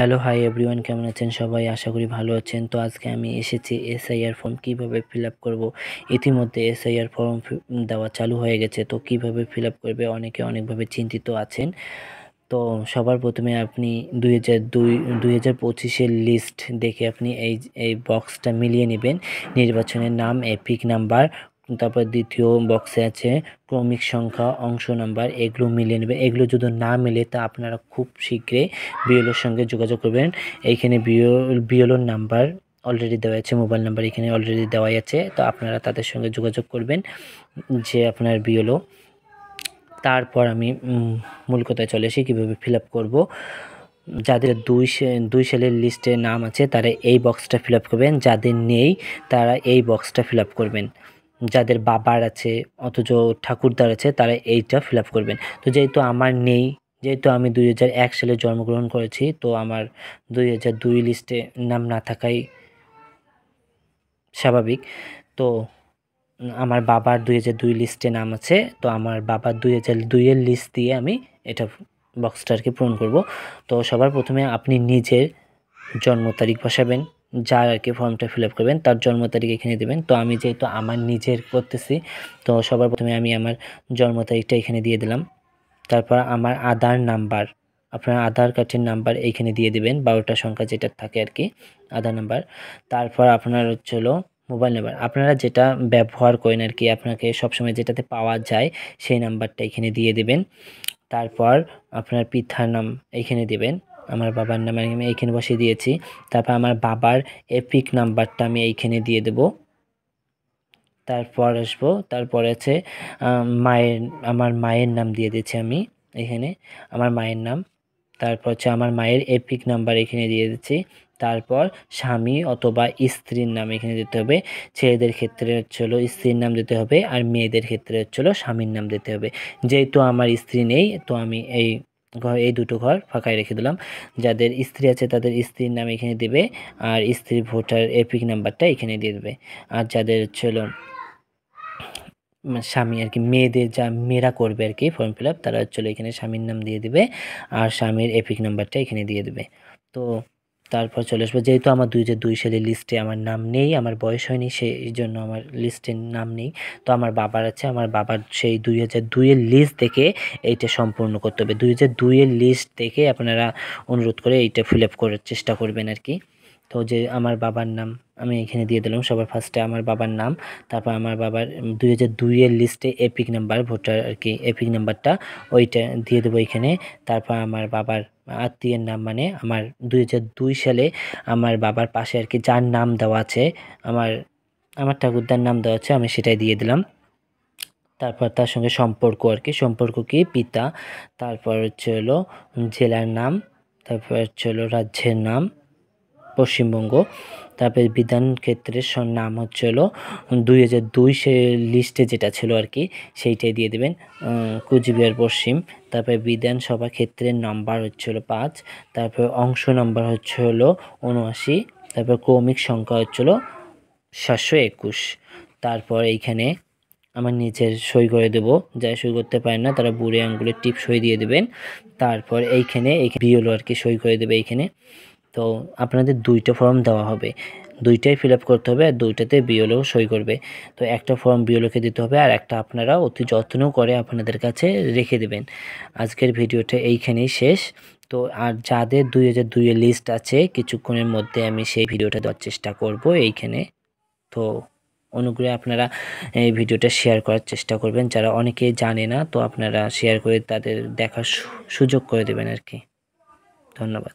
Hello hi everyone, কেমন আছেন সবাই? আশা করি ভালো আছেন। তো আজকে আমি এসেছি এসআইআর ফর্ম কিভাবে ফিল আপ করবো। ইতিমধ্যে এসআইআর ফর্ম দেওয়া চালু হয়ে গেছে, তো কিভাবে ফিল আপ করবে অনেকে অনেকভাবে চিন্তিত আছেন। তো সবার প্রথমে আপনি 2025-এর লিস্ট দেখে আপনি এই বক্সটা মিলিয়ে নেবেন। নির্বাচনের নাম, এপিক নাম্বার, তারপর দ্বিতীয় বক্সে আছে ক্রমিক সংখ্যা, অংশ নাম্বার, এগুলো মিলিয়ে নেবেন। এগুলো যদি না মেলে তা আপনারা খুব শীঘ্রই বিএলওর সঙ্গে যোগাযোগ করবেন। এইখানে বিএলওর নাম্বার অলরেডি দেওয়া আছে, মোবাইল নাম্বার এখানে অলরেডি দেওয়াই আছে, তো আপনারা তাদের সঙ্গে যোগাযোগ করবেন যে আপনার বিএলও। তারপর আমি মূল কথায় চলে আসি কীভাবে ফিল আপ করবো। যাদের 2 সালের লিস্টে নাম আছে তারা এই বক্সটা ফিল আপ করবেন, যাদের নেই তারা এই বক্সটা ফিল আপ করবেন। যাদের বাবার আছে অথচ ঠাকুরদার আছে তারা এইটা ফিল আপ করবেন। তো যেহেতু আমার নেই, যেহেতু আমি 2001 সালে জন্মগ্রহণ করেছি, তো আমার 2002 লিস্টে নাম না থাকাই স্বাভাবিক। তো আমার বাবার 2002 লিস্টে নাম আছে, তো আমার বাবার 2002-এর লিস্ট দিয়ে আমি এটা বক্সটাকে পূরণ করব। তো সবার প্রথমে আপনি নিজের জন্ম তারিখ বসাবেন, যার আর কি ফর্মটা ফিল আপ করবেন তার জন্ম তারিখ এখানে দেবেন। তো আমি যেহেতু আমার নিজের করতেছি, তো সবার প্রথমে আমি আমার জন্ম তারিখটা এখানে দিয়ে দিলাম। তারপর আমার আধার নাম্বার, আপনার আধার কার্ডের নাম্বার এইখানে দিয়ে দিবেন, 12টা সংখ্যা যেটা থাকে আর কি আধার নাম্বার। তারপর আপনার হলো মোবাইল নাম্বার, আপনারা যেটা ব্যবহার করেন আর কি, আপনাকে সবসময় যেটাতে পাওয়া যায় সেই নাম্বারটা এখানে দিয়ে দিবেন। তারপর আপনার পিতার নাম এইখানে দিবেন, আমার বাবার নাম আমি এইখানে বসিয়ে দিয়েছি। তারপর আমার বাবার এপিক নাম্বারটা আমি এইখানে দিয়ে দেব। তারপর আছে আমার মায়ের নাম দিয়ে দিচ্ছি আমি এখানে, আমার মায়ের নাম। তারপর হচ্ছে আমার মায়ের এপিক নাম্বার এখানে দিয়ে দিচ্ছি। তারপর স্বামী অথবা স্ত্রীর নাম এখানে দিতে হবে। ছেলেদের ক্ষেত্রে হলো স্ত্রীর নাম দিতে হবে, আর মেয়েদের ক্ষেত্রে হলো স্বামীর নাম দিতে হবে। যেহেতু আমার স্ত্রী নেই, তো আমি এই দুটো ঘর ফাঁকায় রেখে দিলাম। যাদের স্ত্রী আছে তাদের স্ত্রীর নাম এখানে দেবে, আর স্ত্রীর ভোটার এপিক নাম্বারটা এখানে দিয়ে দেবে। আর যাদের হলো স্বামী আর কি, মেয়েদের যা মেয়েরা করবে আর কি ফর্ম ফিল আপ, তারা হচ্ছে এখানে স্বামীর নাম দিয়ে দিবে আর স্বামীর এপিক নাম্বারটা এখানে দিয়ে দেবে। তো তারপর চলে আসবো, যেহেতু আমার 2002 সালের লিস্টে আমার নাম নেই, আমার বয়স হয়নি, সেই জন্য আমার লিস্টের নাম নেই। তো আমার বাবার আছে, আমার বাবার সেই 2002-এর লিস্ট দেখে এইটা সম্পূর্ণ করতে হবে। 2002-এর লিস্ট দেখে আপনারা অনুরোধ করে এইটা ফিল আপ করার চেষ্টা করবেন আর কি। তো যে আমার বাবার নাম আমি এখানে দিয়ে দিলাম সবার ফার্স্টে আমার বাবার নাম। তারপর আমার বাবার 2002-এর লিস্টে এপিক নাম্বার, ভোটার আর কি এপিক নাম্বারটা ওইটা দিয়ে দেবো এখানে। তারপর আমার বাবার আত্মীয়ের নাম, মানে আমার 2002 সালে আমার বাবার পাশে আর কি যার নাম দেওয়া আছে, আমার ঠাকুরদার নাম দেওয়া আছে, আমি সেটাই দিয়ে দিলাম। তারপর তার সঙ্গে সম্পর্ক আর কি, সম্পর্ক কি পিতা। তারপর হলো জেলার নাম, তারপর হলো রাজ্যের নাম পশ্চিমবঙ্গ। তারপরে বিধান ক্ষেত্রের নাম হলো 2002 সে লিস্টে যেটা ছিল আর কি সেইটাই দিয়ে দেবেন, কুচবিহার পশ্চিম। তারপরে বিধানসভা ক্ষেত্রের নাম্বার হলো 5। তারপর অংশ নাম্বার হলো 79। তারপর ক্রমিক সংখ্যা হলো 721। তারপর এইখানে আমার নিচের সই করে দেব, যারা সই করতে পারেন না তারা বুড়ে আঙ্গুলের টিপ সই দিয়ে দেবেন। তারপর এইখানে বিএলও আর কি সই করে দেবে এইখানে। তো আপনাদের 2টা ফর্ম দেওয়া হবে, 2টাই ফিল আপ করতে হবে, আর 2টাতে বিএলও সই করবে। তো একটা ফর্ম বিএলওকে দিতে হবে, আর একটা আপনারা অতি যত্ন করে আপনাদের কাছে রেখে দেবেন। আজকের ভিডিওটা এইখানেই শেষ। তো আর যাদের 2002-এর লিস্ট আছে, কিছুক্ষণের মধ্যে আমি সেই ভিডিওটা দেওয়ার চেষ্টা করব এইখানে। তো অনুগ্রহে আপনারা এই ভিডিওটা শেয়ার করার চেষ্টা করবেন, যারা অনেকেই জানে না, তো আপনারা শেয়ার করে তাদের দেখার সুযোগ করে দেবেন আর কি। ধন্যবাদ।